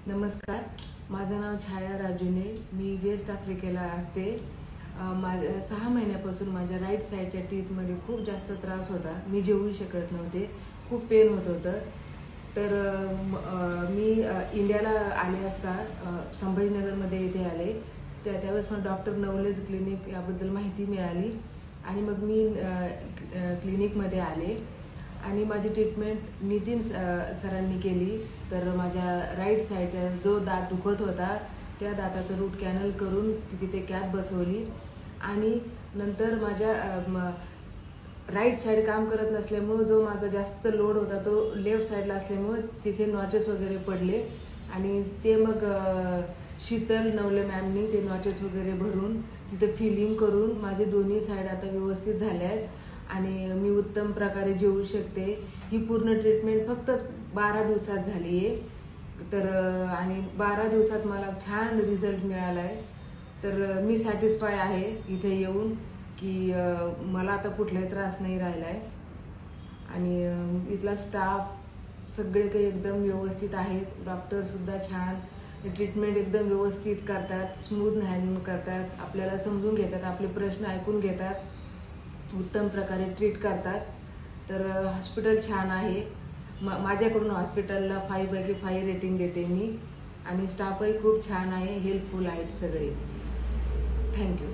नमस्कार, माझं नाव छाया राजुने. मी वेस्ट आफ्रिकेला असते. 6 महिन्यापासून माझ्या राईट साईडच्या टीथमध्ये खूप जास्त त्रास होता. मी जेवू शकत नव्हते, खूप पेन होत होतं. तर मी इंडियाला आले असता संभाजीनगरमध्ये इथे आले. त्यावेळेस मला डॉक्टर नवलेज क्लिनिक याबद्दल माहिती मिळाली आणि मग मी क्लिनिकमध्ये आले आणि माझी ट्रीटमेंट नितीन सरांनी केली. तर माझ्या राईट साईडच्या जो दात दुखत होता त्या दाताचं रूट कॅनल करून तिथे कॅप बसवली आणि नंतर माझ्या राईट साईड काम करत नसल्यामुळे जो माझा जास्त लोड होता तो लेफ्ट साईडला असल्यामुळे तिथे नॉचेस वगैरे पडले आणि ते मग शीतल नवले मॅमनी ते नॉचेस वगैरे भरून तिथे फिलिंग करून माझे दोन्ही साईड आता व्यवस्थित झाले आहेत आणि मी उत्तम प्रकारे जेवू शकते. ही पूर्ण ट्रीटमेंट फक्त 12 दिवसात झाली आहे. तर आणि 12 दिवसात मला छान रिझल्ट मिळाला आहे. तर मी सॅटिस्फाय आहे इथे येऊन की मला आता कुठलाही त्रास नाही राहिला आहे आणि इथला स्टाफ सगळे काही एकदम व्यवस्थित आहेत. डॉक्टरसुद्धा छान ट्रीटमेंट एकदम व्यवस्थित करतात, स्मूथ हँडल करतात, आपल्याला समजून घेतात, आपले प्रश्न ऐकून घेतात, उत्तम प्रकारे ट्रीट करतात. तर हॉस्पिटल छान आहे. माझ्याकडून हॉस्पिटलला 5/5 रेटिंग देते मी आणि स्टाफही खूप छान आहे, हेल्पफुल आहेत सगळे. थँक्यू.